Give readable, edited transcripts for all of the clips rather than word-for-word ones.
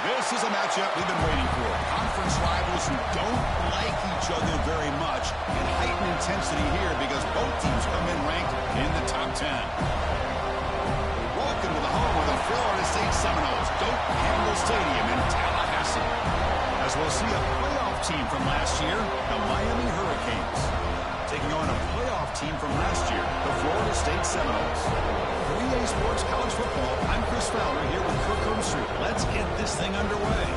This is a matchup we've been waiting for. Conference rivals who don't like each other very much, and heightened intensity here because both teams come in ranked in the top 10. Welcome to the home of the Florida State Seminoles, Doak Campbell Stadium in Tallahassee. As we'll see a playoff team from last year, the Miami Hurricanes, taking on a playoff team from last year, the Florida State Seminoles. 3A Sports College Football, I'm Chris Fowler here with Kirk Herbstreit. Let's get this thing underway.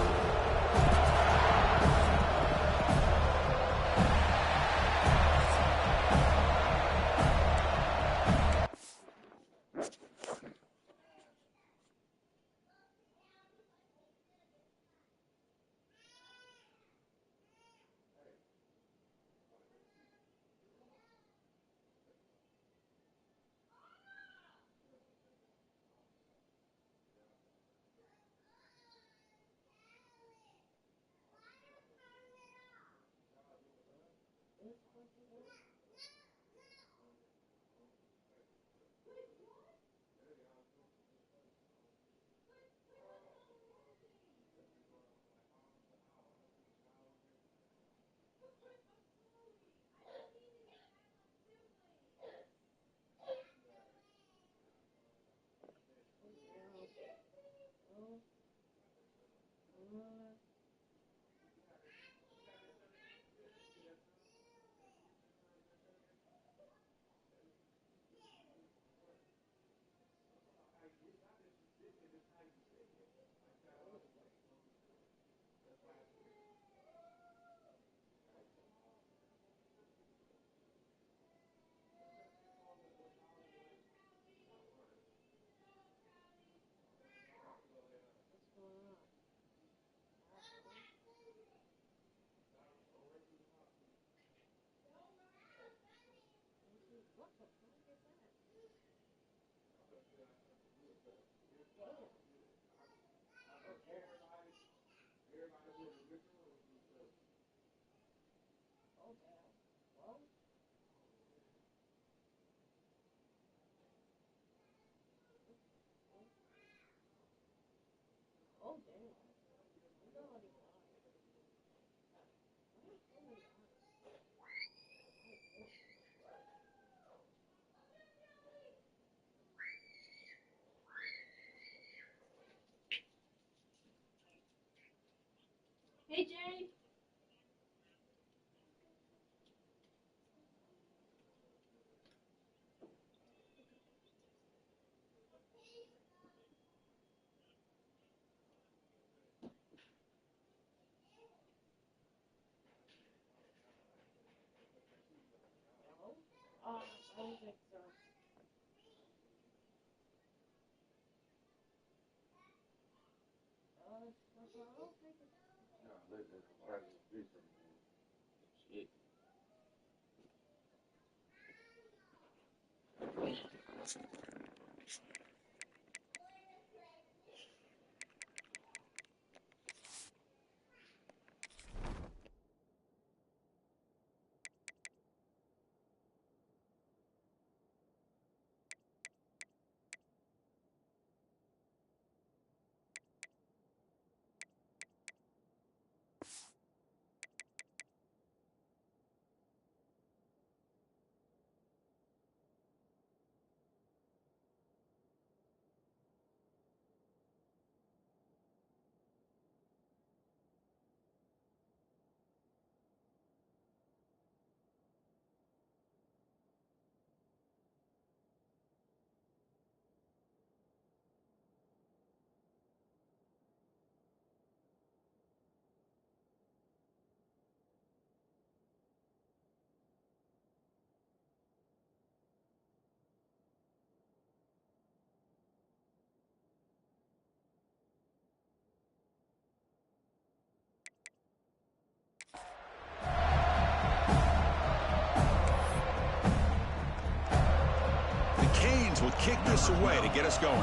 Hey, Jay. I don't think so. I don't think it's... No, listen, I just do something. Shit. Will kick this away to get us going.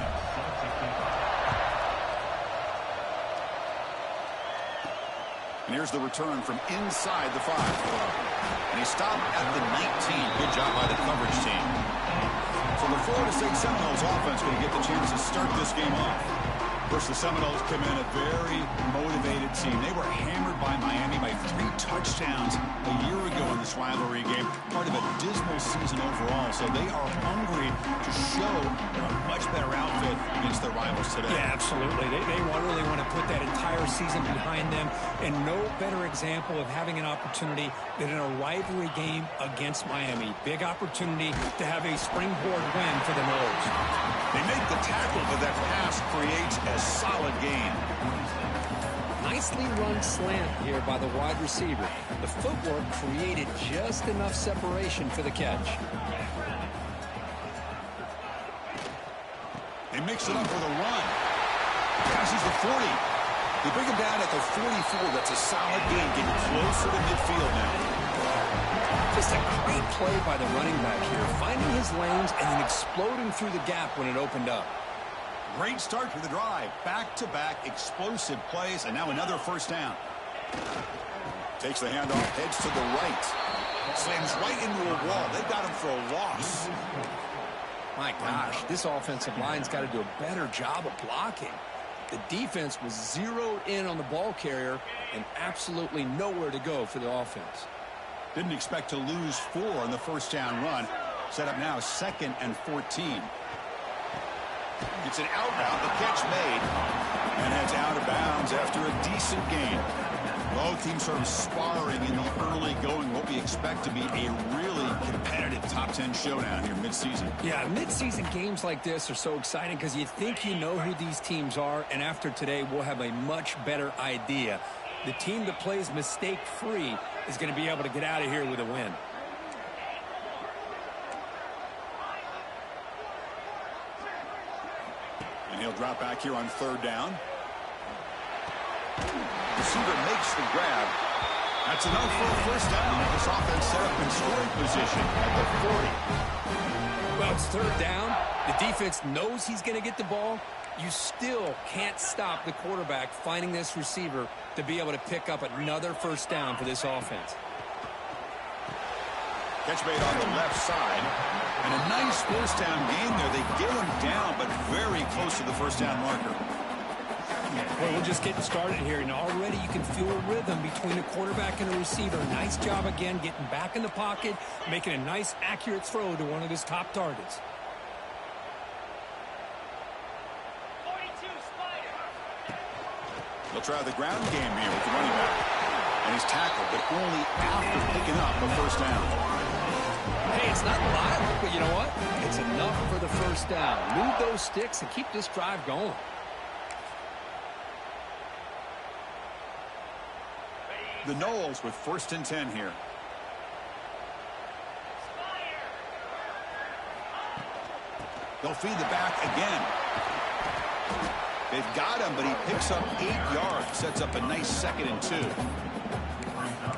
And here's the return from inside the 5. And he stopped at the 19. Good job by the coverage team. So the Florida State Seminoles offense going to get the chance to start this game off. First, the Seminoles come in a very motivated team. They were hammered by Miami by 3 touchdowns a year ago in this rivalry game, part of a dismal season overall. So they are hungry to show they're a much better outfit against their rivals today. Yeah, absolutely. They really want to put that entire season behind them, and no better example of having an opportunity than in a rivalry game against Miami. Big opportunity to have a springboard win for the Noles. They make the tackle, but that pass creates a solid gain. Nicely run slant here by the wide receiver. The footwork created just enough separation for the catch. They mix it up with a run. Passes the 40. They bring him down at the 44. That's a solid gain, getting closer to midfield now. Just a great play by the running back here, finding his lanes and then exploding through the gap when it opened up. Great start to the drive. Back-to-back explosive plays, and now another first down. Takes the handoff, heads to the right. Slams right into a wall. They got him for a loss. My gosh, this offensive line's got to do a better job of blocking. The defense was zeroed in on the ball carrier and absolutely nowhere to go for the offense. Didn't expect to lose 4 on the first down run. Set up now 2nd and 14. It's an out route, the catch made, and heads out of bounds after a decent gain. Both teams sort of sparring in the early going, what we expect to be a really competitive top 10 showdown here midseason. Yeah, midseason games like this are so exciting because you think you know who these teams are, and after today we'll have a much better idea. The team that plays mistake-free is going to be able to get out of here with a win. And he'll drop back here on 3rd down. Receiver makes the grab. That's enough for a first down. This offense set up in scoring position at the 40. Well, it's 3rd down. The defense knows he's going to get the ball. You still can't stop the quarterback finding this receiver to be able to pick up another first down for this offense. Catch made on the left side. And a nice first down gain there. They get him down, but very close to the first down marker. Well, we're just getting started here, and already you can feel a rhythm between a quarterback and a receiver. Nice job again getting back in the pocket, making a nice, accurate throw to one of his top targets. They'll try the ground game here with the running back. And he's tackled, but only after picking up a first down. Hey, it's not a lot, but you know what? It's enough for the first down. Move those sticks and keep this drive going. The Noles with 1st and 10 here. They'll feed the back again. They've got him, but he picks up 8 yards. Sets up a nice 2nd and 2.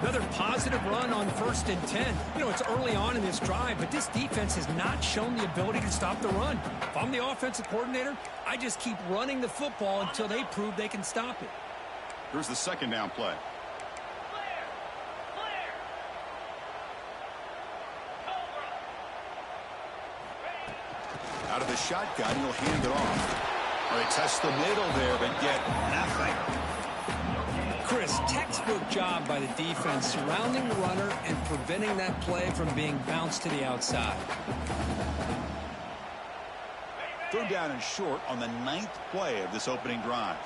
Another positive run on 1st and 10. You know, it's early on in this drive, but this defense has not shown the ability to stop the run. If I'm the offensive coordinator, I just keep running the football until they prove they can stop it. Here's the 2nd down play. Out of the shotgun, he'll hand it off. They test the middle there, but get nothing. Chris, textbook job by the defense surrounding the runner and preventing that play from being bounced to the outside. 3rd down and short on the 9th play of this opening drive.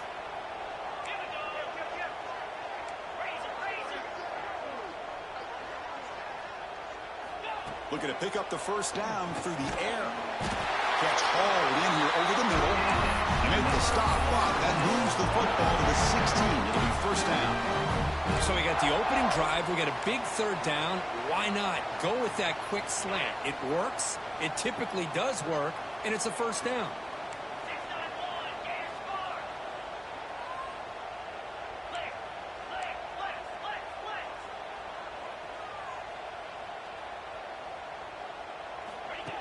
Looking to pick up the first down through the air. Catch hauled in here over the middle. Make the stop, but that moves the football to the 16. It'll be first down. So we got the opening drive. We got a big 3rd down. Why not go with that quick slant? It works. It typically does work, and it's a first down.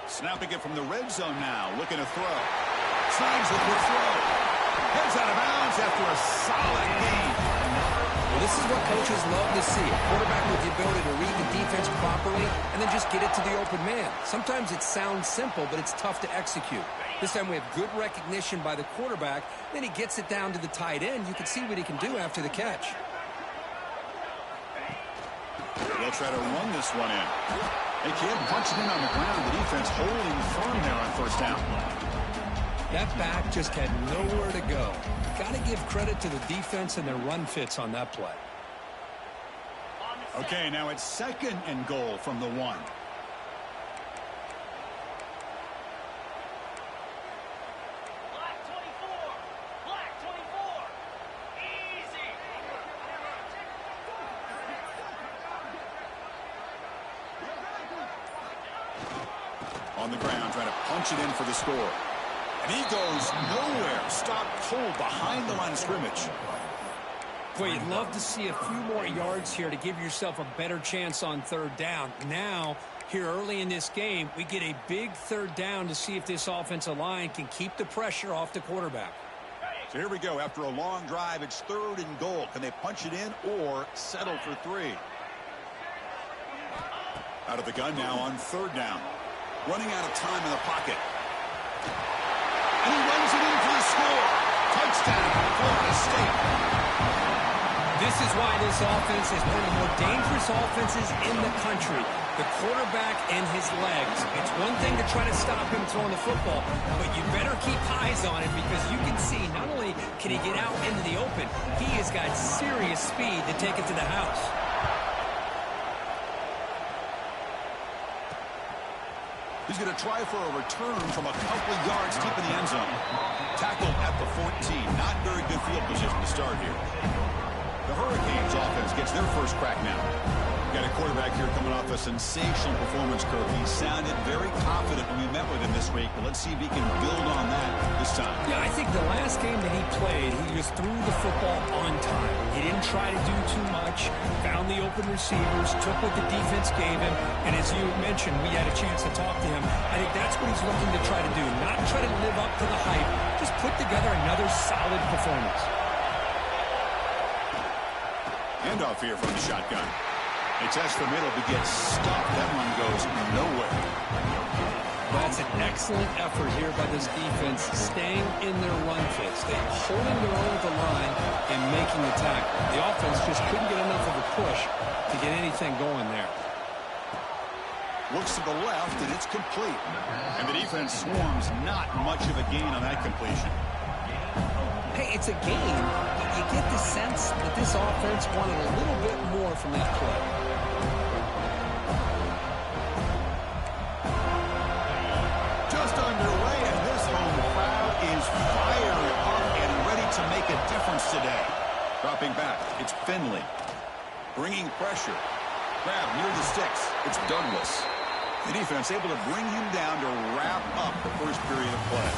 Snapping it from the red zone now. Looking to throw. Signs the quick throw. Heads out of bounds after a solid gain. Well, this is what coaches love to see. A quarterback with the ability to read the defense properly and then just get it to the open man. Sometimes it sounds simple, but it's tough to execute. This time we have good recognition by the quarterback. Then he gets it down to the tight end. You can see what he can do after the catch. They'll try to run this one in. They can't punch it in on the ground. The defense holding firm there on first down. That back just had nowhere to go. Got to give credit to the defense and their run fits on that play. Okay, now it's 2nd and goal from the 1. Black 24. Black 24. Easy. On the ground, trying to punch it in for the score. And he goes nowhere. Stopped cold behind the line of scrimmage. Boy, you'd love to see a few more yards here to give yourself a better chance on 3rd down. Now, here early in this game, we get a big 3rd down to see if this offensive line can keep the pressure off the quarterback. So here we go. After a long drive, it's 3rd and goal. Can they punch it in or settle for 3? Out of the gun now on 3rd down. Running out of time in the pocket. And he runs it in for the score. Touchdown, Florida State. This is why this offense is one of the more dangerous offenses in the country. The quarterback and his legs. It's one thing to try to stop him throwing the football, but you better keep eyes on him because you can see not only can he get out into the open, he has got serious speed to take it to the house. He's going to try for a return from a couple of yards deep in the end zone. Tackled at the 14. Not very good field position to start here. The Hurricanes offense gets their first crack now. Got a quarterback here coming off a sensational performance, Kirk. He sounded very confident when we met with him this week, but let's see if he can build on that this time. Yeah, I think the last game that he played, he just threw the football on time. He didn't try to do too much, found the open receivers, took what the defense gave him, and as you mentioned, we had a chance to talk to him. I think that's what he's looking to try to do, not try to live up to the hype, just put together another solid performance. Handoff here from the shotgun. They test the middle, but gets stopped. That one goes nowhere. That's an excellent effort here by this defense, staying in their run fits. They're holding their own at the line and making the tackle. The offense just couldn't get enough of a push to get anything going there. Looks to the left, and it's complete. And the defense swarms. Not much of a gain on that completion. Hey, it's a game, but you get the sense that this offense wanted a little bit more from that play. Just underway, and this home crowd is fired up and ready to make a difference today. Dropping back, it's Finley. Bringing pressure. Grab near the sticks. It's Douglas. The defense able to bring him down to wrap up the first period of play.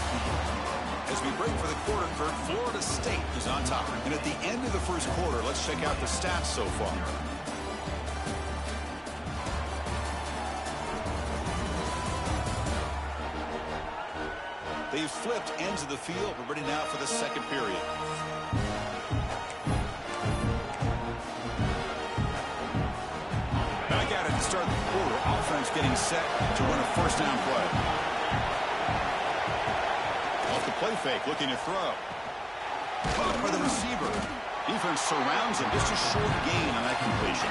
As we break for the quarter, Kirk, Florida State is on top. And at the end of the first quarter, let's check out the stats so far. They've flipped ends of the field. We're ready now for the second period. Back at it to start the quarter. Offense getting set to run a first down play. Play fake, looking to throw. Caught by the receiver. Defense surrounds him. Just a short gain on that completion.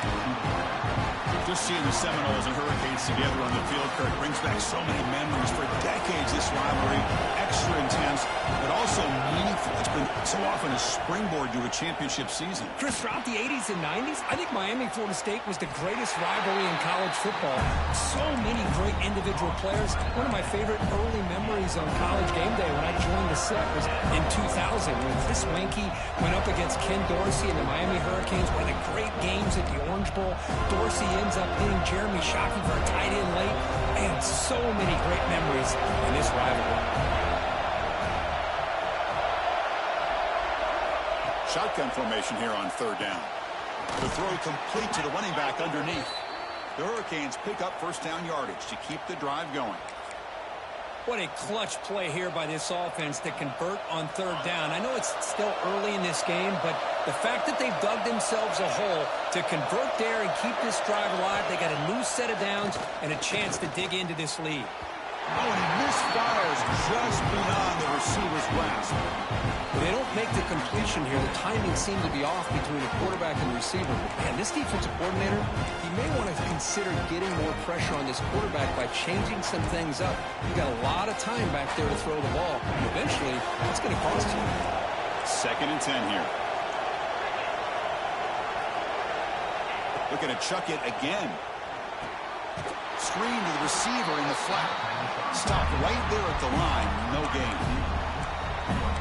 Just seeing the Seminoles and Hurricanes together on the field, Kirk, brings back so many memories. For decades, this rivalry, extra intense, but also meaningful. It's been so often a springboard to a championship season. Chris, throughout the 80s and 90s, I think Miami-Florida State was the greatest rivalry in college football. So many great individual players. One of my favorite early memories on College Game Day when I joined the set was in 2000 when Chris Weinke went up against Ken Dorsey and the Miami Hurricanes. One of the great games at the Orange Bowl. Dorsey ends up hitting Jeremy Shockey for a tight end late. And so many great memories in this rivalry. Shotgun formation here on third down. The throw complete to the running back underneath. The Hurricanes pick up first down yardage to keep the drive going. What a clutch play here by this offense to convert on third down. I know it's still early in this game, but the fact that they've dug themselves a hole to convert there and keep this drive alive, they got a new set of downs and a chance to dig into this lead. Oh, and he misfires just beyond the receiver's grasp. When they don't make the completion here, the timing seemed to be off between the quarterback and the receiver. But man, this defensive coordinator, he may want to consider getting more pressure on this quarterback by changing some things up. You've got a lot of time back there to throw the ball. Eventually, that's going to cost you. 2nd and 10 here. Looking to chuck it again. Screen to the receiver in the flat. Stopped right there at the line. No gain.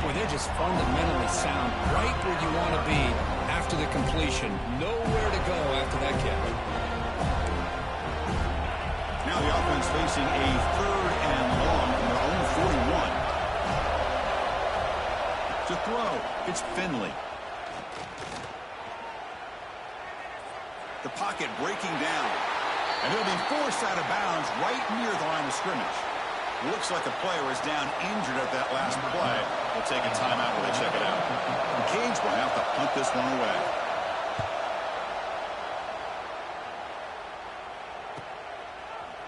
Boy, they're just fundamentally sound right where you want to be after the completion. Nowhere to go after that kick. Now the offense facing a 3rd and long from their own 41. To throw, it's Finley. The pocket breaking down. And he'll be forced out of bounds right near the line of scrimmage. Looks like a player is down injured at that last play. They'll take a timeout while they check it out. The Canes will have to punt this one away.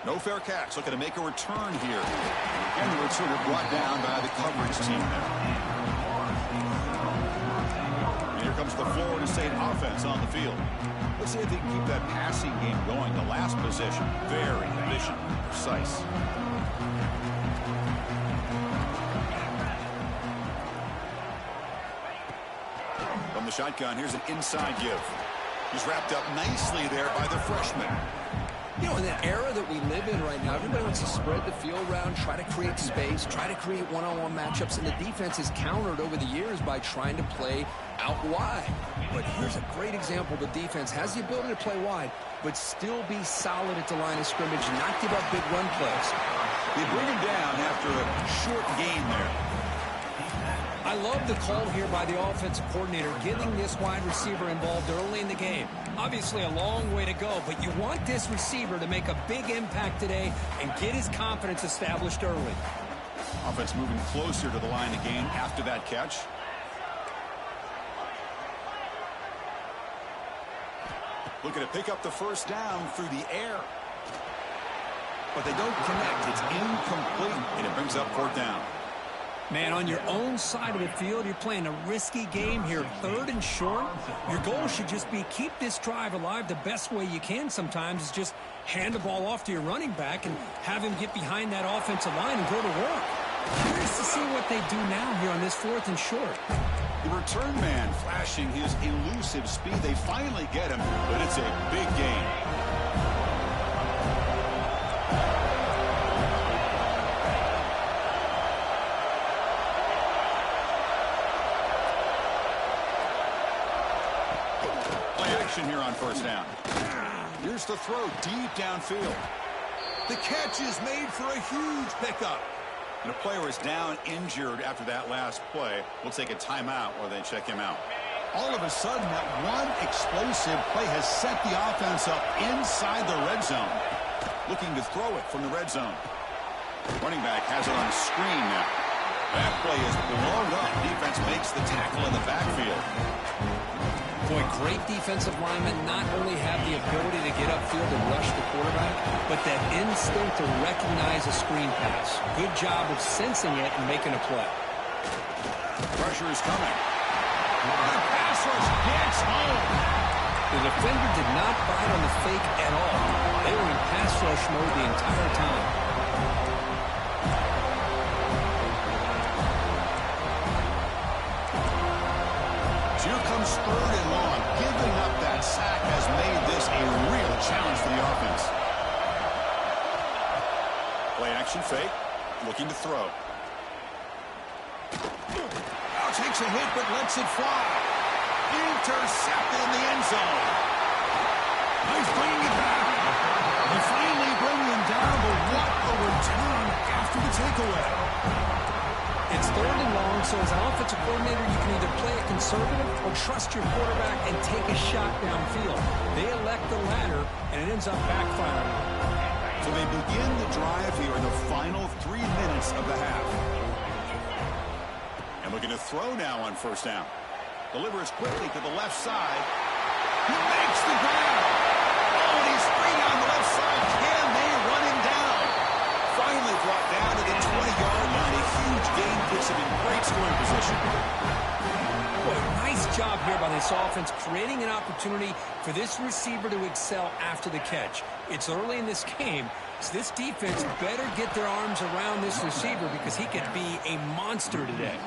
No fair catch. Looking to make a return here. And the returner brought down by the coverage team there. And here comes the Florida State offense on the field. Let's see if they can keep that passing game going. The last possession, very efficient, precise. From the shotgun, here's an inside give. He's wrapped up nicely there by the freshman. You know, in the era that we live in right now, everybody wants to spread the field around, try to create space, try to create one-on-one matchups, and the defense is countered over the years by trying to play out wide. But here's a great example. The defense has the ability to play wide, but still be solid at the line of scrimmage, not give up big run plays. They bring him down after a short gain there. I love the call here by the offensive coordinator, getting this wide receiver involved early in the game. Obviously a long way to go, but you want this receiver to make a big impact today and get his confidence established early. Offense moving closer to the line of game after that catch. Looking to pick up the first down through the air. But they don't connect. It's incomplete, and it brings up 4th down. Man, on your own side of the field, you're playing a risky game here. 3rd and short. Your goal should just be keep this drive alive the best way you can sometimes is just hand the ball off to your running back and have him get behind that offensive line and go to work. Curious to see what they do now here on this 4th and short. The return man flashing his elusive speed. They finally get him, but it's a big gain. Here on 1st down. Here's the throw deep downfield. The catch is made for a huge pickup. And a player is down injured after that last play. We'll take a timeout while they check him out. All of a sudden, that one explosive play has set the offense up inside the red zone. Looking to throw it from the red zone. Running back has it on a screen now. That play is blown up. Defense makes the tackle in the backfield. Boy, great defensive linemen not only have the ability to get upfield and rush the quarterback, but that instinct to recognize a screen pass. Good job of sensing it and making a play. Pressure is coming. The pass rush gets home. The defender did not bite on the fake at all. They were in pass rush mode the entire time. Here comes 3rd and long. Giving up that sack has made this a real challenge for the offense. Play action fake. Looking to throw. Now takes a hit but lets it fly. Intercepted in the end zone. He's bringing it back. They finally bring him down, but what a return after the takeaway. It's 3rd and long, so as an offensive coordinator, you can either play it conservative or trust your quarterback and take a shot downfield. They elect the latter, and it ends up backfiring. So they begin the drive here in the final 3 minutes of the half. And looking to throw now on 1st down. Delivers quickly to the left side. He makes the grab. Oh, and he's free on the left side. Can they run him down? finally brought down to the 20-yard line. A huge gain puts him in great scoring position. Boy, nice job here by this offense, creating an opportunity for this receiver to excel after the catch. It's early in this game, so this defense better get their arms around this receiver because he could be a monster today.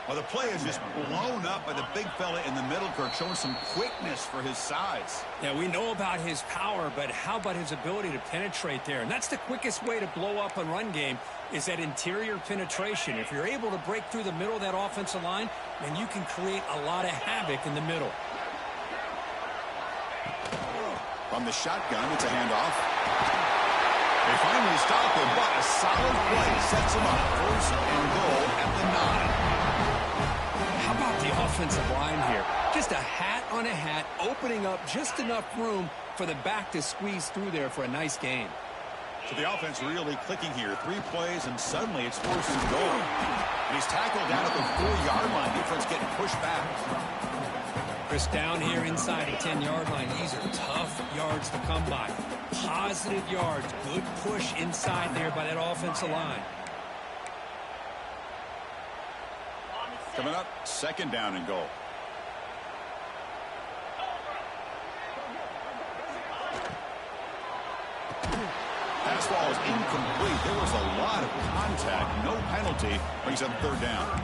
Well, the play is just blown up by the big fella in the middle, Kirk, showing some quickness for his size. Yeah, we know about his power, but how about his ability to penetrate there? And that's the quickest way to blow up a run game, is that interior penetration. If you're able to break through the middle of that offensive line, then you can create a lot of havoc in the middle. From the shotgun, it's a handoff. They finally stop him, but a solid play sets him up. First and goal at the 9. How about the offensive line here? Just a hat on a hat, opening up just enough room for the back to squeeze through there for a nice gain. So the offense really clicking here. 3 plays, and suddenly it's first and goal. And he's tackled down at the 4-yard line. Defense getting pushed back. Chris, down here inside the 10-yard line, these are tough yards to come by. Positive yards, good push inside there by that offensive line. Coming up, 2nd down and goal. Pass ball is incomplete. There was a lot of contact. No penalty. Brings up 3rd down.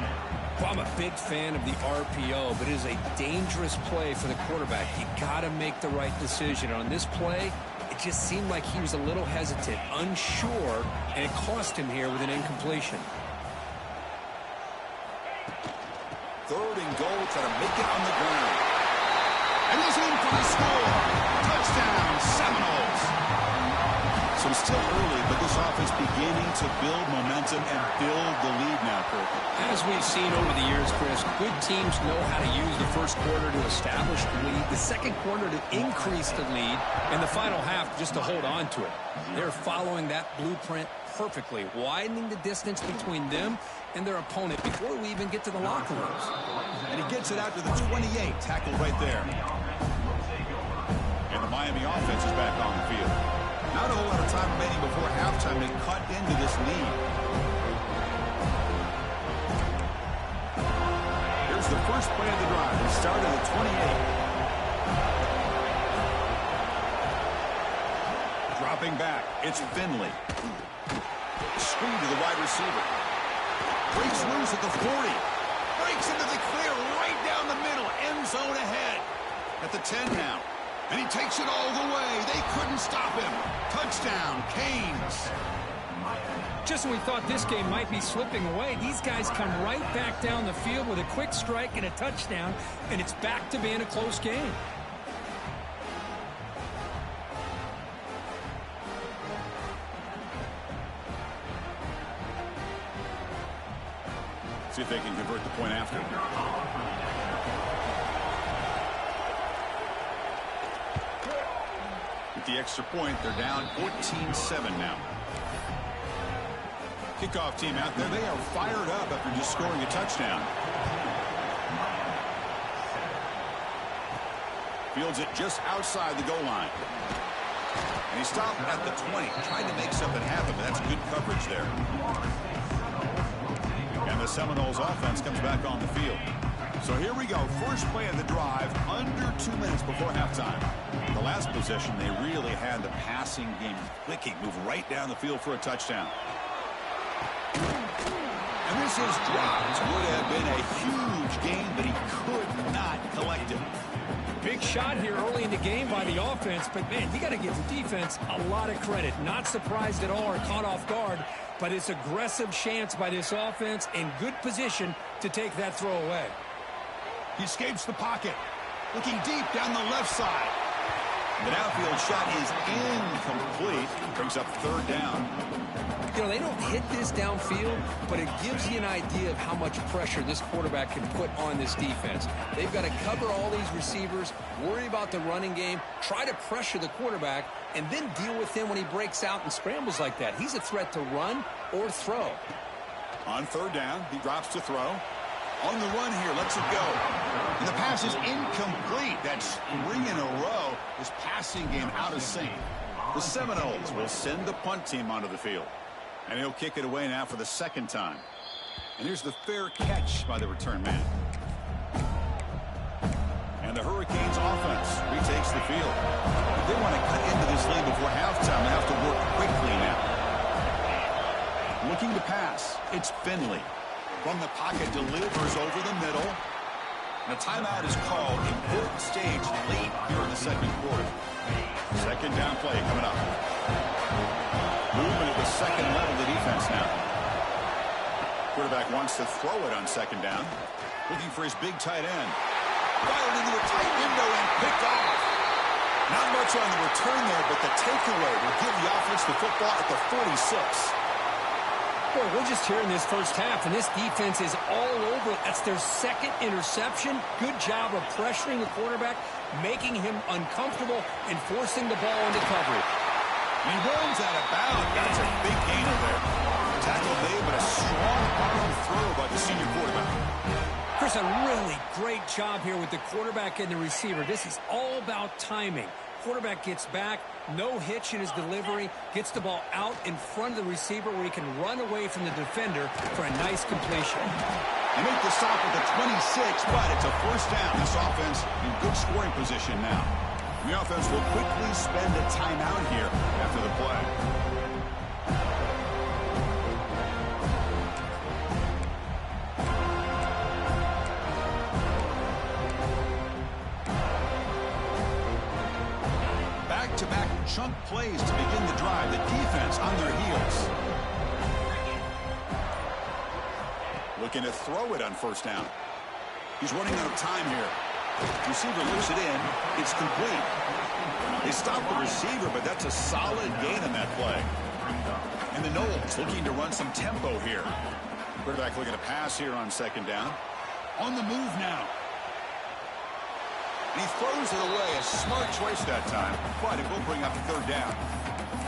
Well, I'm a big fan of the RPO, but it is a dangerous play for the quarterback. You got to make the right decision. On this play, it just seemed like he was a little hesitant, unsure, and it cost him here with an incompletion. 3rd and goal, trying to make it on the ground. And he's in for the score. Touchdown, Seminoles. So it's still early, but this offense beginning to build momentum and build the lead now, Kirk. As we've seen over the years, Chris, good teams know how to use the first quarter to establish the lead, the second quarter to increase the lead, and the final half just to hold on to it. They're following that blueprint perfectly, widening the distance between them and their opponent before we even get to the locker rooms. And he gets it out to the 28, tackled right there. And the Miami offense is back on the field. Not a whole lot of time remaining before halftime to cut into this lead. Here's the first play of the drive. He started at 28. Dropping back, it's Finley. Screen to the wide receiver. Breaks loose at the 40. Breaks into the clear right down the middle. End zone ahead. At the 10 now. And he takes it all the way. They couldn't stop him. Touchdown, Canes. Just when we thought this game might be slipping away, these guys come right back down the field with a quick strike and a touchdown, and it's back to being a close game. See if they can convert the point after. With the extra point, they're down 14-7 now. Kickoff team out there, they are fired up after just scoring a touchdown. Fields it just outside the goal line. And he stopped at the 20, trying to make something happen, but that's good coverage there. And the Seminoles offense comes back on the field. So here we go. First play of the drive, under 2 minutes before halftime. The last possession, they really had the passing game clicking, move right down the field for a touchdown. And this is dropped. Would have been a huge gain, but he could not collect it. Big shot here early in the game by the offense, but man, you got to give the defense a lot of credit. Not surprised at all or caught off guard, but it's aggressive chance by this offense in good position to take that throw away. He escapes the pocket, looking deep down the left side. The downfield shot is incomplete. Brings up 3rd down. You know, they don't hit this downfield, but it gives you an idea of how much pressure this quarterback can put on this defense. They've got to cover all these receivers, worry about the running game, try to pressure the quarterback, and then deal with him when he breaks out and scrambles like that. He's a threat to run or throw. On 3rd down, he drops to throw. On the run here, lets it go. And the pass is incomplete. That's 3 in a row. His passing game out of sync. The Seminoles will send the punt team onto the field. And he'll kick it away now for the second time. And here's the fair catch by the return man. And the Hurricanes offense retakes the field. If they want to cut into this lead before halftime, they have to work quickly now. Looking to pass, it's Finley. From the pocket, delivers over the middle. And a timeout is called. Important stage late here in the second quarter. Second down play coming up. Movement at the second level of the defense now. Quarterback wants to throw it on second down. Looking for his big tight end. Fired into a tight window and picked off. Not much on the return there, but the takeaway will give the offense the football at the 46. Boy, we're just here in this first half, and this defense is all over. That's their second interception. Good job of pressuring the quarterback, making him uncomfortable, and forcing the ball into coverage. He rolls out of bounds. That's a big gainer there. Tackle made, but a strong arm throw by the senior quarterback. Chris, a really great job here with the quarterback and the receiver. This is all about timing. Quarterback gets back, no hitch in his delivery, gets the ball out in front of the receiver where he can run away from the defender for a nice completion. They make the stop at the 26, but it's a first down. This offense in good scoring position now. The offense will quickly spend a timeout here after the play. Back-to-back chunk plays to begin the drive. The defense on their heels. Looking to throw it on first down. He's running out of time here. Receiver looks it in. It's complete. They stop the receiver, but that's a solid gain on that play. And the Noles looking to run some tempo here. Quarterback looking to pass here on second down. On the move now. And he throws it away. A smart choice that time, but it will bring up third down.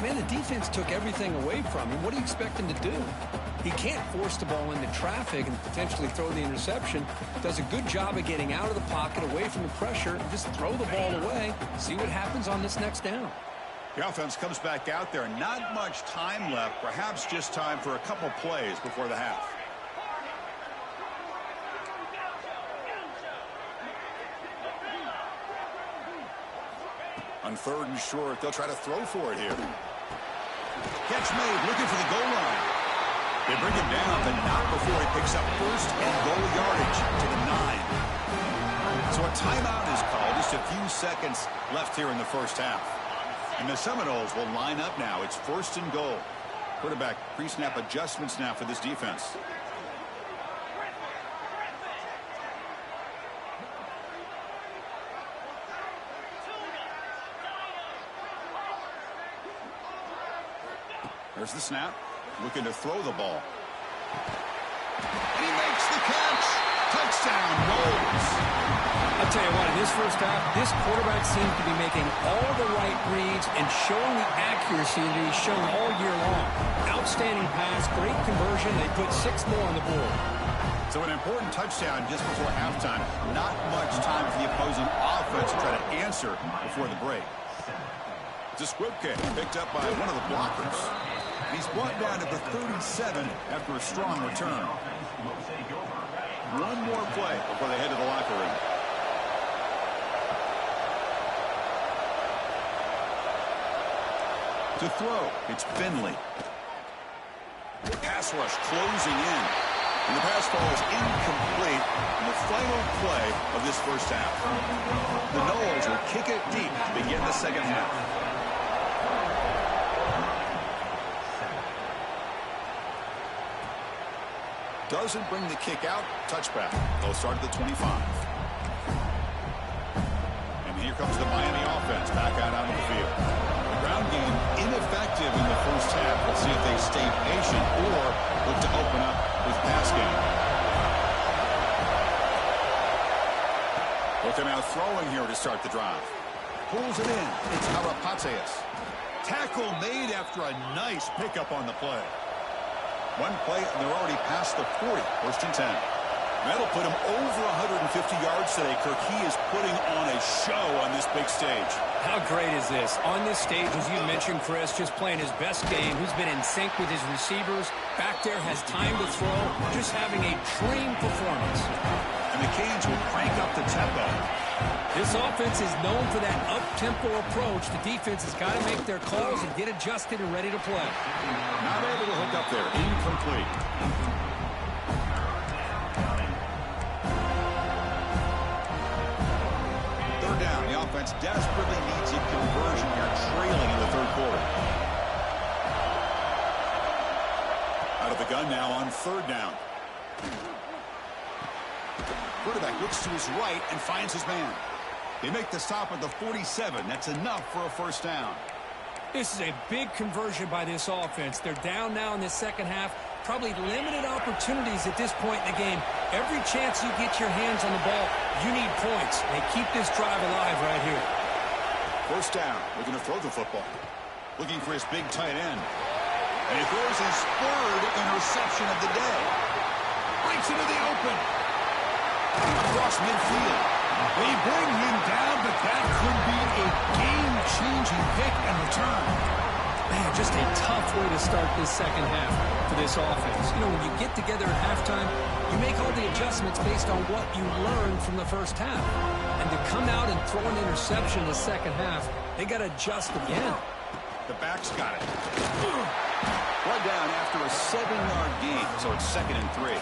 Man, the defense took everything away from him. What do you expect him to do? He can't force the ball into traffic and potentially throw the interception. Does a good job of getting out of the pocket, away from the pressure, and just throw the ball away. See what happens on this next down. The offense comes back out there. Not much time left. Perhaps just time for a couple plays before the half. On third and short, they'll try to throw for it here. Catch made, looking for the goal line. They bring him down, but not before he picks up first and goal yardage to the 9. So a timeout is called. Just a few seconds left here in the first half. And the Seminoles will line up now. It's first and goal. Quarterback pre-snap adjustments now for this defense. There's the snap. Looking to throw the ball. And he makes the catch. Touchdown, Rolls. I'll tell you what, in this first half, this quarterback seems to be making all the right reads and showing the accuracy that he's shown all year long. Outstanding pass, great conversion. They put 6 more on the board. So an important touchdown just before halftime. Not much time for the opposing offense to try to answer before the break. It's a squib kick picked up by one of the blockers. He's brought down to the 37 after a strong return. One more play before they head to the locker room. To throw, it's Finley. Pass rush closing in. And the pass ball is incomplete in the final play of this first half. The Noles will kick it deep to begin the second half. Doesn't bring the kick out. Touchback. They'll start at the 25. And here comes the Miami offense back out onto the field. The ground game ineffective in the first half. Let's see if they stay patient or look to open up with pass game. Looking out throwing here to start the drive. Pulls it in. It's Arapateas. Tackle made after a nice pickup on the play. One play, and they're already past the 40. First and 10. That'll put him over 150 yards today, Kirk. He is putting on a show on this big stage. How great is this? On this stage, as you mentioned, Chris, just playing his best game. He's been in sync with his receivers. Back there, has time to throw. Just having a dream performance. And the Canes will crank up the tempo. This offense is known for that up-tempo approach. The defense has got to make their calls and get adjusted and ready to play. Not able to hook up there. Incomplete. Third down. The offense desperately needs a conversion here, trailing in the third quarter. Out of the gun now on third down. Quarterback looks to his right and finds his man. They make the stop at the 47. That's enough for a first down. This is a big conversion by this offense. They're down now in the second half. Probably limited opportunities at this point in the game. Every chance you get your hands on the ball, you need points. They keep this drive alive right here. First down. Looking to throw the football. Looking for his big tight end. And he throws his third interception of the day. Breaks into the open. Across midfield. They bring him down, but that could be a game-changing pick and return. Man, just a tough way to start this second half for this offense. You know, when you get together at halftime, you make all the adjustments based on what you learned from the first half. And to come out and throw an interception in the second half, they got to adjust again. The back's got it. One down after a 7-yard gain, so it's 2nd and 3.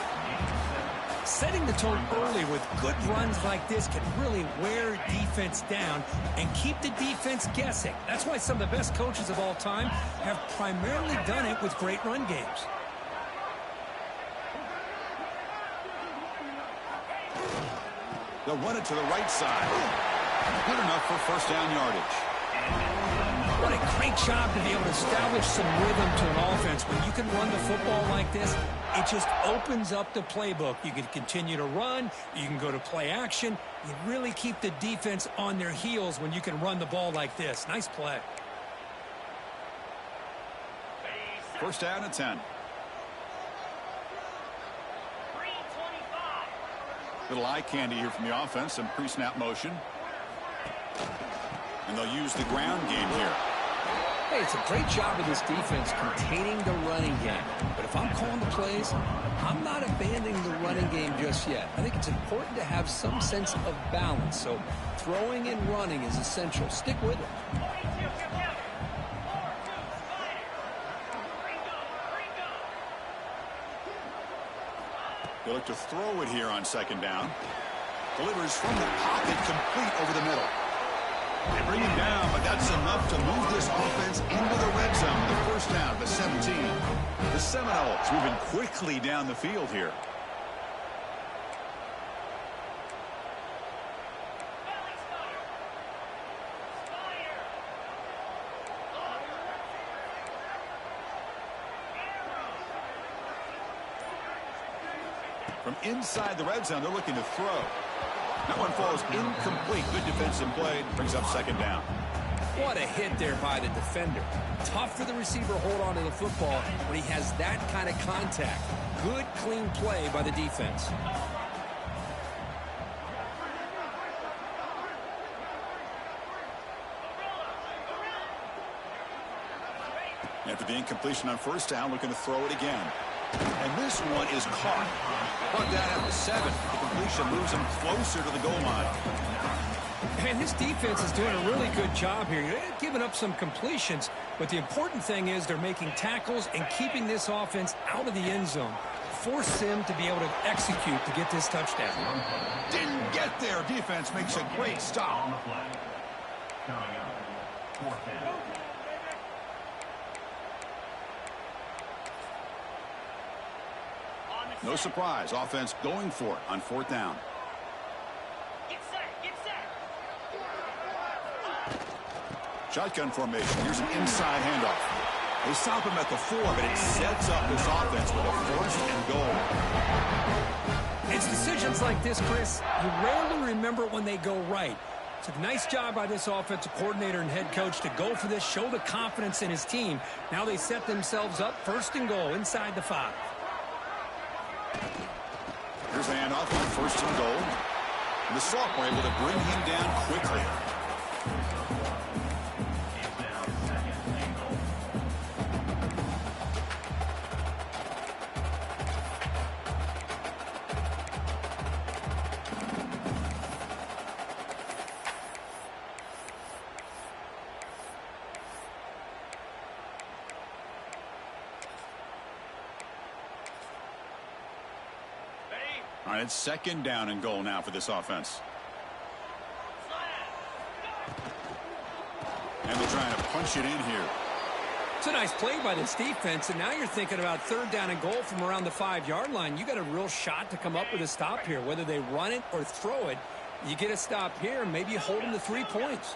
Setting the tone early with good runs like this can really wear defense down and keep the defense guessing. That's why some of the best coaches of all time have primarily done it with great run games. They'll run it to the right side. Good enough for first down yardage. What a great job to be able to establish some rhythm to an offense. When you can run the football like this, it just opens up the playbook. You can continue to run. You can go to play action. You really keep the defense on their heels when you can run the ball like this. Nice play. First down at 10. Little eye candy here from the offense. Some pre-snap motion. And they'll use the ground game here. Hey, it's a great job of this defense containing the running game. But if I'm calling the plays, I'm not abandoning the running game just yet. I think it's important to have some sense of balance. So throwing and running is essential. Stick with it. They look to throw it here on second down. Delivers from the pocket, complete over the middle. They bring him down, but that's enough to move this offense into the red zone. The first down, the 17. The Seminoles moving quickly down the field here. From inside the red zone, they're looking to throw. That one falls incomplete. Good defensive play. Brings up second down. What a hit there by the defender. Tough for the receiver to hold on to the football when he has that kind of contact. Good, clean play by the defense. After the incompletion on first down, looking to throw it again. And this one is caught. Brought down at the 7. The completion moves him closer to the goal line. And this defense is doing a really good job here. They're giving up some completions, but the important thing is they're making tackles and keeping this offense out of the end zone. Force them to be able to execute to get this touchdown. Didn't get there. Defense makes a great stop. No surprise. Offense going for it on fourth down. Get set, get set. Shotgun formation. Here's an inside handoff. They stop him at the 4, but it sets up this offense with a first and goal. It's decisions like this, Chris, you rarely remember when they go right. It's a nice job by this offensive coordinator and head coach to go for this, show the confidence in his team. Now they set themselves up first and goal inside the 5. Here's the handoff on first and goal. And the sophomore able to bring him down quickly. All right, it's second down and goal now for this offense. And they're trying to punch it in here. It's a nice play by this defense, and now you're thinking about third down and goal from around the 5-yard line. You got a real shot to come up with a stop here. Whether they run it or throw it, you get a stop here, and maybe you hold them to 3 points.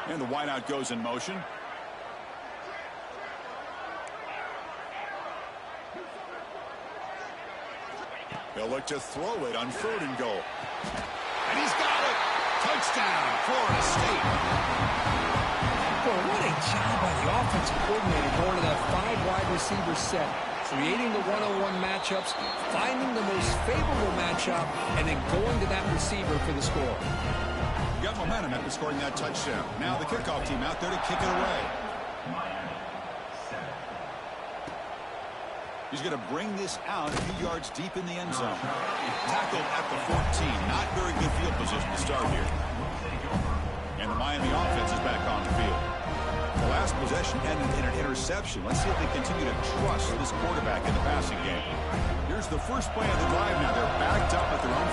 And the wideout goes in motion. They'll look to throw it on third and goal. And he's got it. Touchdown, Florida State. Boy, what a job by the offensive coordinator going to that 5-wide receiver set, creating the one-on-one matchups, finding the most favorable matchup, and then going to that receiver for the score. Got momentum after scoring that touchdown. Now the kickoff team out there to kick it away. He's going to bring this out a few yards deep in the end zone. Tackled at the 14. Not very good field position to start here. And the Miami offense is back on the field. The last possession ended in an interception. Let's see if they continue to trust this quarterback in the passing game. Here's the first play of the drive now. They're backed up at their own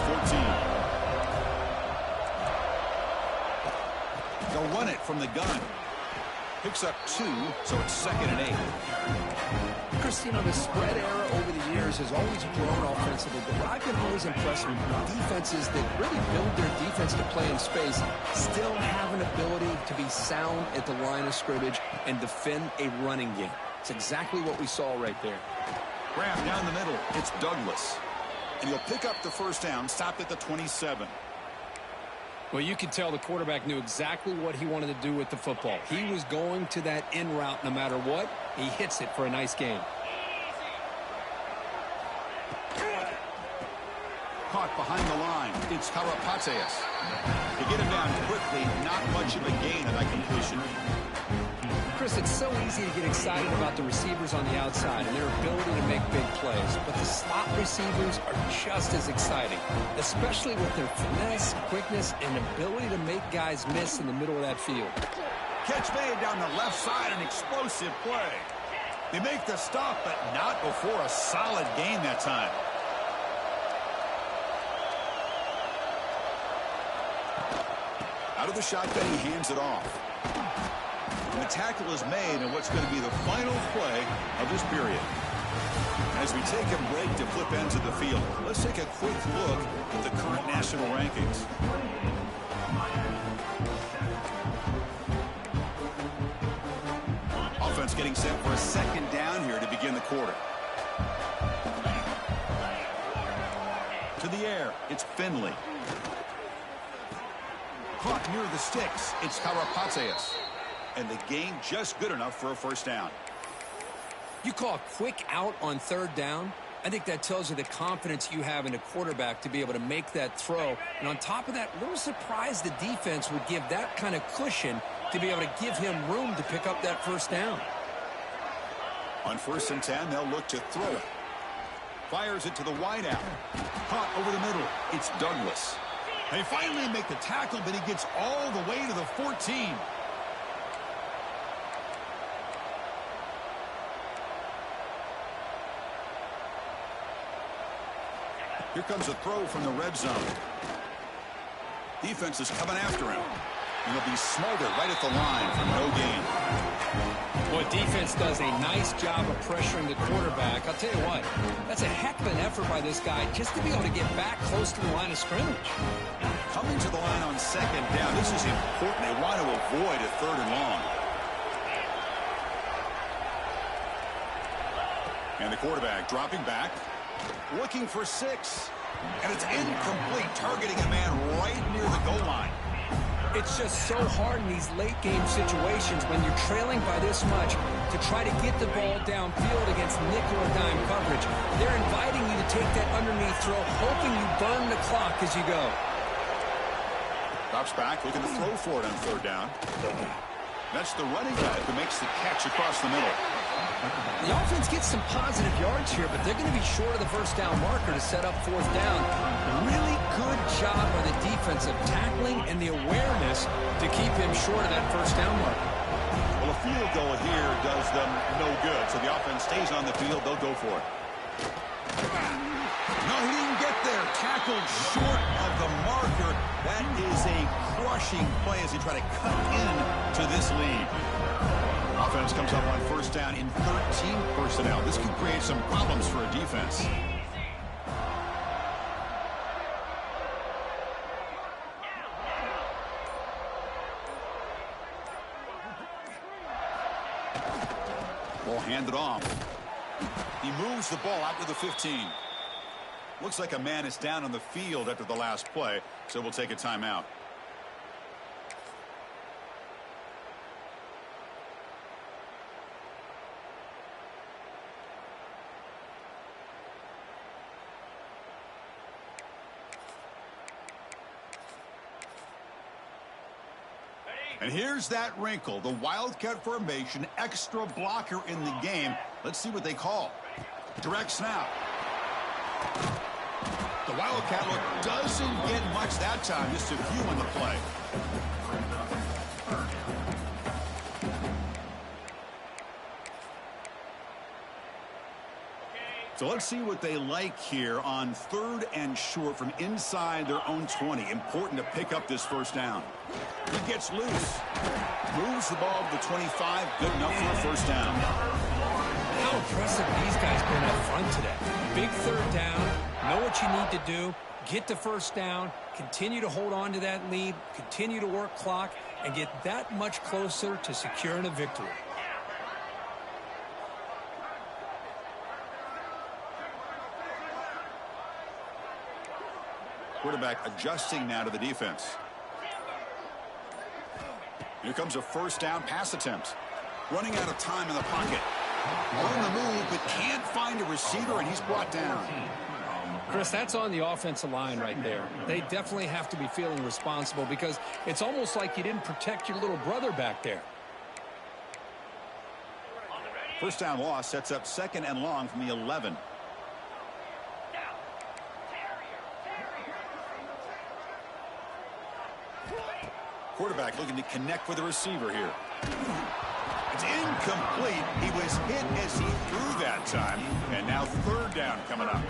14. They'll run it from the gun. Picks up 2, so it's second and 8. Chris, you know, the spread era over the years has always grown offensively, but what I've been always impressed with defenses that really build their defense to play in space still have an ability to be sound at the line of scrimmage and defend a running game. It's exactly what we saw right there. Grab down the middle. It's Douglas. And he'll pick up the first down, stopped at the 27. Well, you could tell the quarterback knew exactly what he wanted to do with the football. He was going to that in route no matter what. He hits it for a nice gain. Caught behind the line. It's Karapateas. To get him down quickly, not much of a gain of that completion. Chris, it's so easy to get excited about the receivers on the outside and their ability to make big plays, but the slot receivers are just as exciting, especially with their finesse, quickness, and ability to make guys miss in the middle of that field. Catch made down the left side, an explosive play. They make the stop, but not before a solid gain that time. Out of the shotgun, he hands it off. And the tackle is made in what's going to be the final play of this period. As we take a break to flip ends of the field, let's take a quick look at the current national rankings. Offense getting set for a second down here to begin the quarter. To the air, it's Finley. Caught near the sticks, it's Karapateas. And the gain just good enough for a first down. You call a quick out on third down. I think that tells you the confidence you have in a quarterback to be able to make that throw. And on top of that, a little surprised the defense would give that kind of cushion to be able to give him room to pick up that first down. On 1st and 10, they'll look to throw it. Fires it to the wideout. Caught over the middle. It's Douglas. They finally make the tackle, but he gets all the way to the 14. Here comes a throw from the red zone. Defense is coming after him. And he'll be smothered right at the line for no gain. Well, defense does a nice job of pressuring the quarterback. I'll tell you what, that's a heck of an effort by this guy just to be able to get back close to the line of scrimmage. Coming to the line on second down, this is important. They want to avoid a third and long. And the quarterback dropping back, looking for 6. And it's incomplete, targeting a man right near the goal line. It's just so hard in these late game situations when you're trailing by this much to try to get the ball downfield against nickel or dime coverage. They're inviting you to take that underneath throw, hoping you burn the clock as you go. Drops back, looking to throw for it on third down. That's the running back who makes the catch across the middle. The offense gets some positive yards here, but they're going to be short of the first down marker to set up fourth down. Really good job by the defense of tackling and the awareness to keep him short of that first down marker. Well, a field goal here does them no good, so the offense stays on the field. They'll go for it. No, he didn't get there. Tackled short of the marker. That is a crushing play as they try to cut into this lead. Offense comes up on first down in 13 personnel. This could create some problems for a defense. Ball handed off. He moves the ball out to the 15. Looks like a man is down on the field after the last play, so we'll take a timeout. And here's that wrinkle, the wildcat formation, extra blocker in the game. Let's see what they call. Direct snap. The wildcat look doesn't get much that time, just a few on the play. So let's see what they like here on third and short from inside their own 20. Important to pick up this first down. He gets loose. Moves the ball to the 25. Good enough for a first down. How impressive these guys been up front today. Big third down. Know what you need to do. Get the first down. Continue to hold on to that lead. Continue to work clock. And get that much closer to securing a victory. Quarterback adjusting now to the defense. Here comes a first down pass attempt. Running out of time in the pocket. On the move, but can't find a receiver, and he's brought down. Chris, that's on the offensive line right there. They definitely have to be feeling responsible because it's almost like you didn't protect your little brother back there. First down loss sets up second and long from the 11. Quarterback looking to connect with the receiver here. It's incomplete. He was hit as he threw that time. And now third down coming up.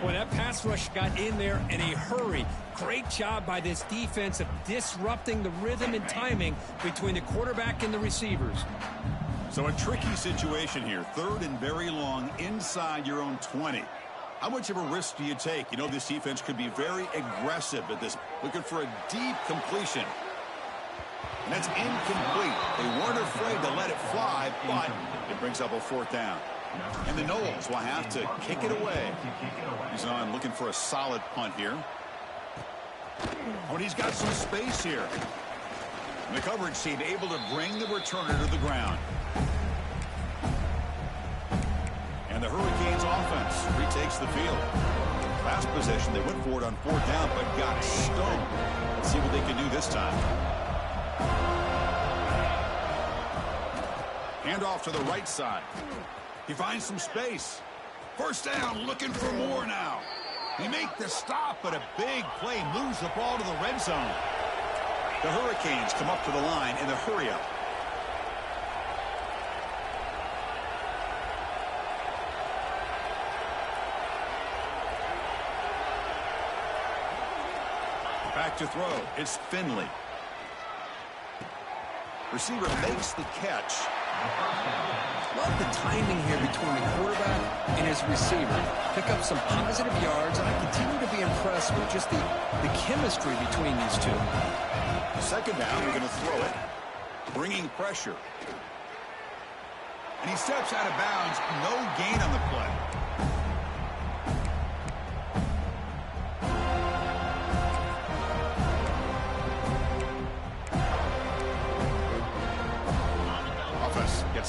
Boy, that pass rush got in there in a hurry. Great job by this defense of disrupting the rhythm and timing between the quarterback and the receivers. So a tricky situation here. Third and very long inside your own 20. How much of a risk do you take? You know, this defense could be very aggressive at this. Looking for a deep completion. And that's incomplete. They weren't afraid to let it fly, but it brings up a fourth down. And the Knowles will have to kick it away. He's on looking for a solid punt here. Oh, and he's got some space here. And the coverage team able to bring the returner to the ground. And the Hurricanes offense retakes the field. Last possession, they went for it on fourth down, but got stoned. Let's see what they can do this time. Hand off to the right side. He finds some space. First down, looking for more now. He make the stop, but a big play moves the ball to the red zone. The Hurricanes come up to the line in the hurry-up. Back to throw. It's Finley. Receiver makes the catch. Love the timing here between the quarterback and his receiver. Pick up some positive yards, and I continue to be impressed with just the chemistry between these two. Second down, we're going to throw it. Bringing pressure. And he steps out of bounds. No gain on the play.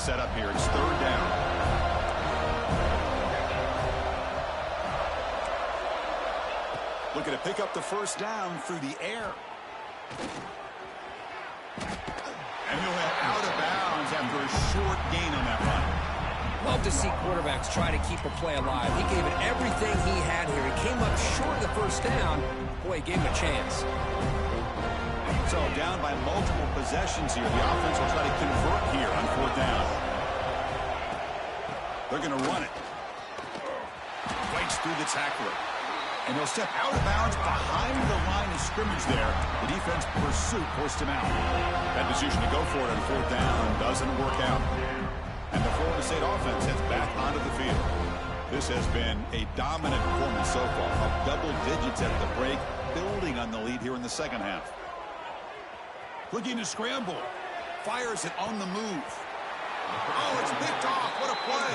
set up here. It's third down. Looking to pick up the first down through the air. And he'll head out of bounds after a short gain on that run. Love to see quarterbacks try to keep a play alive. He gave it everything he had here. He came up short of the first down. Boy, he gave him a chance. So down by multiple possessions here. The offense will try to convert here on fourth down. They're going to run it. Breaks through the tackler. And he'll step out of bounds behind the line of scrimmage there. The defense pursuit forced him out. That decision to go for it on fourth down doesn't work out. And the Florida State offense heads back onto the field. This has been a dominant performance so far. Up double digits at the break, building on the lead here in the second half. Looking to scramble. Fires it on the move. Oh, it's picked off. What a play.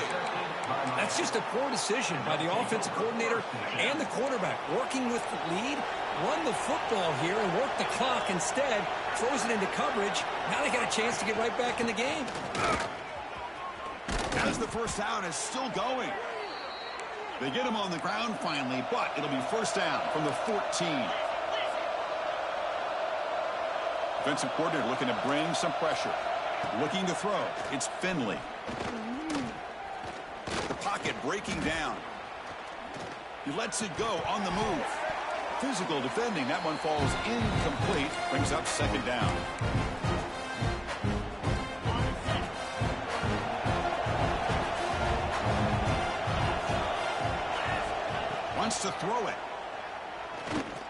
That's just a poor decision by the offensive coordinator and the quarterback. Working with the lead, run the football here and work the clock instead. Throws it into coverage. Now they got a chance to get right back in the game. As the first down is still going. They get him on the ground finally, but it'll be first down from the 14. Defensive coordinator looking to bring some pressure. Looking to throw. It's Finley. The pocket breaking down. He lets it go on the move. Physical defending. That one falls incomplete. Brings up second down. Wants to throw it.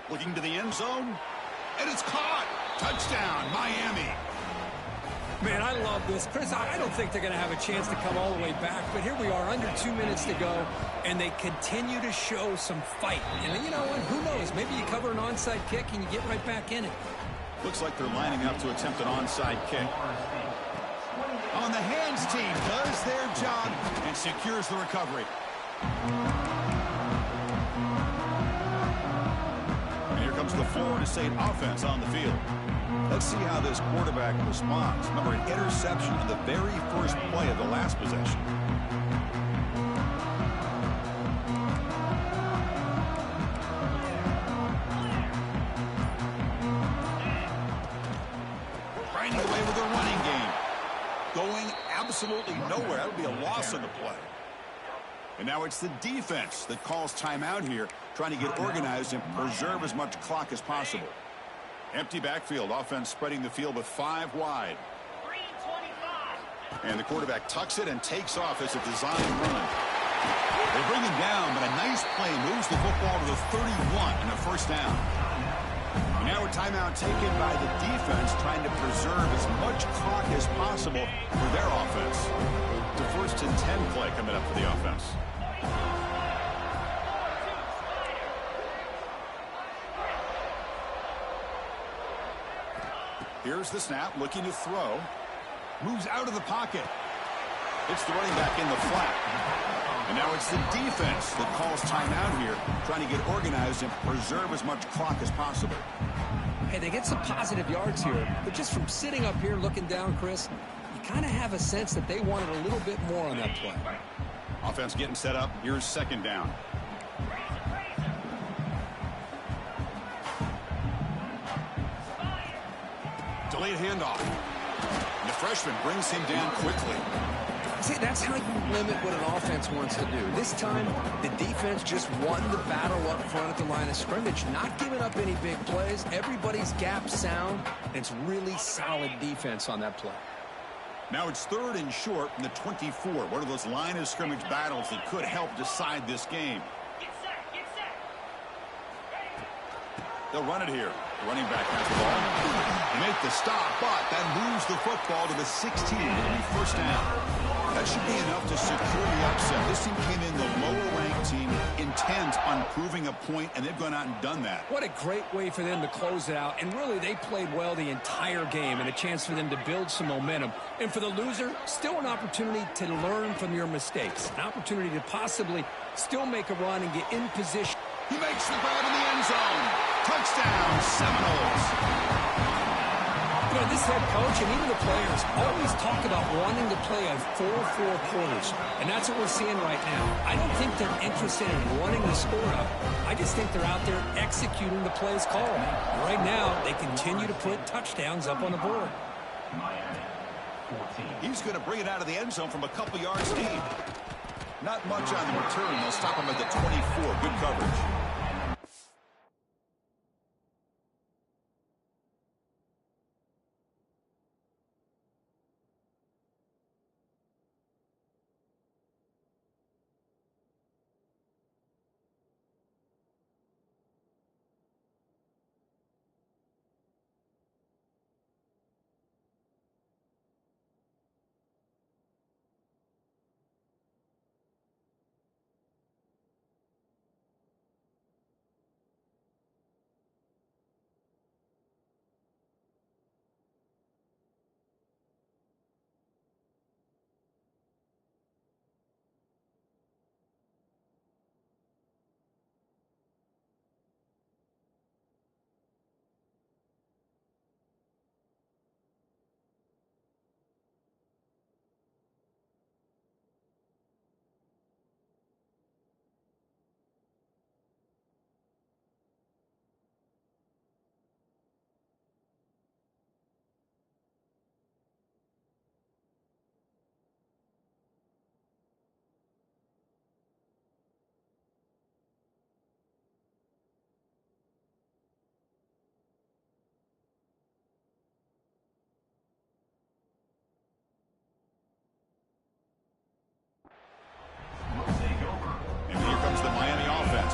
Looking to the end zone. And it's caught. Touchdown, Miami. Man, I love this. Chris, I don't think they're going to have a chance to come all the way back, but here we are, under 2 minutes to go, and they continue to show some fight. And you know what? Who knows? Maybe you cover an onside kick and you get right back in it. Looks like they're lining up to attempt an onside kick. On the hands team does their job and secures the recovery. And here comes the Florida State offense on the field. Let's see how this quarterback responds. Remember, an interception on the very first play of the last possession. Trying to get away with a running game. Going absolutely nowhere. That would be a loss on the play. And now it's the defense that calls timeout here, trying to get organized and preserve as much clock as possible. Empty backfield, offense spreading the field with 5 wide. 325. And the quarterback tucks it and takes off as a design run. They bring him down, but a nice play moves the football to the 31 and a first down. And now a timeout taken by the defense, trying to preserve as much clock as possible for their offense. The first and 10 play coming up for the offense. Here's the snap, looking to throw. Moves out of the pocket. It's the running back in the flat. And now it's the defense that calls timeout here, trying to get organized and preserve as much clock as possible. Hey, they get some positive yards here, but just from sitting up here looking down, Chris, you kind of have a sense that they wanted a little bit more on that play. Offense getting set up. Here's second down. Delayed handoff. And the freshman brings him down quickly. See, that's how you limit what an offense wants to do. This time, the defense just won the battle up front at the line of scrimmage, not giving up any big plays. Everybody's gap sound, and it's really solid defense on that play. Now it's third and short from the 24. One of those line of scrimmage battles that could help decide this game. Get set, get set. They'll run it here. The running back has the ball. They make the stop, but that moves the football to the 16. It'll be first down. That should be enough to secure the upset. This team came in the lower-ranked team, intent on proving a point, and they've gone out and done that. What a great way for them to close it out. And really, they played well the entire game, and a chance for them to build some momentum. And for the loser, still an opportunity to learn from your mistakes. An opportunity to possibly still make a run and get in position. He makes the grab in the end zone. Touchdown, Seminoles. You know, this head coach and even the players always talk about wanting to play a full 4 quarters, and that's what we're seeing right now. I don't think they're interested in running the score up. I just think they're out there executing the plays called. And right now, they continue to put touchdowns up on the board. He's going to bring it out of the end zone from a couple yards deep. Not much on the return. They'll stop him at the 24. Good coverage.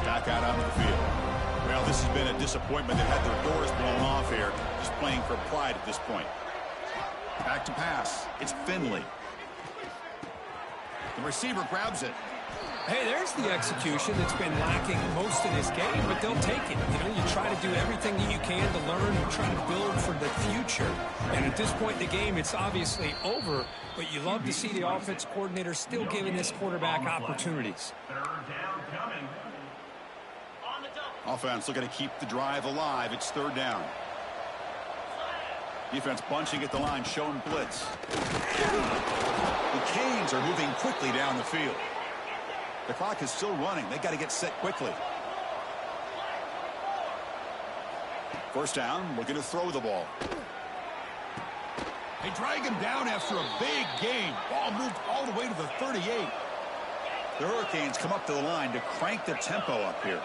Back out onto the field. Well, this has been a disappointment. They've had their doors blown off here. Just playing for pride at this point. Back to pass. It's Finley. The receiver grabs it. Hey, there's the execution that's been lacking most of this game, but they'll take it. You know, you try to do everything that you can to learn and try to build for the future. And at this point in the game, it's obviously over, but you love to see the offense coordinator still giving this quarterback opportunities. Offense looking to keep the drive alive. It's 3rd down. Defense bunching at the line, showing blitz. The Canes are moving quickly down the field. The clock is still running. They got to get set quickly. 1st down, looking to throw the ball. They drag him down after a big gain. Ball moved all the way to the 38. The Hurricanes come up to the line to crank the tempo up here.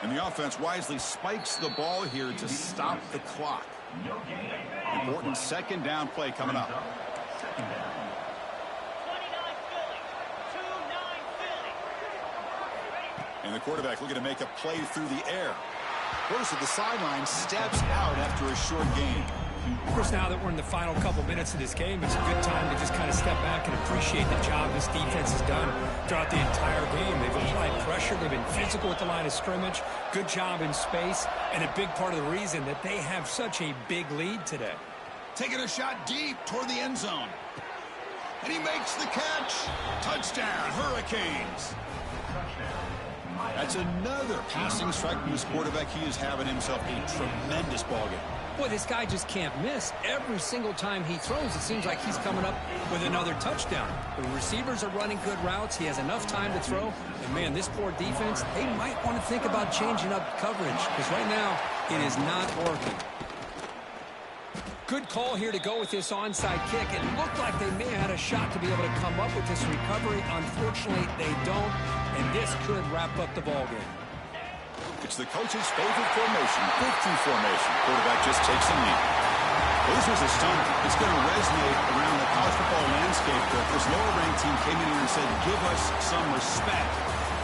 And the offense wisely spikes the ball here to stop the clock. Important 2nd down play coming up. And the quarterback looking to make a play through the air. Goes to the sideline, steps out after a short gain. Of course, now that we're in the final couple minutes of this game, it's a good time to just kind of step back and appreciate the job this defense has done throughout the entire game. They've applied pressure. They've been physical at the line of scrimmage. Good job in space. And a big part of the reason that they have such a big lead today. Taking a shot deep toward the end zone. And he makes the catch. Touchdown, Hurricanes. That's another passing strike from this quarterback. He is having himself a tremendous ballgame. Boy, this guy just can't miss. Every single time he throws, it seems like he's coming up with another touchdown. The receivers are running good routes. He has enough time to throw. And, man, this poor defense, they might want to think about changing up coverage because right now it is not working. Good call here to go with this onside kick. It looked like they may have had a shot to be able to come up with this recovery. Unfortunately, they don't, and this could wrap up the ballgame. It's the coach's favorite formation, 50 formation. Quarterback just takes a knee. Well, this was a stunt. It's going to resonate around the college football landscape. This lower-ranked team came in here and said, give us some respect.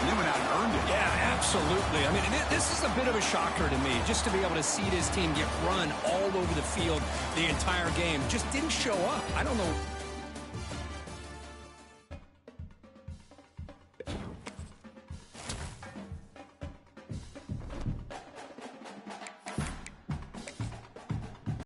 And they went out and earned it. Yeah, absolutely. I mean, this is a bit of a shocker to me, just to be able to see this team get run all over the field the entire game. Just didn't show up. I don't know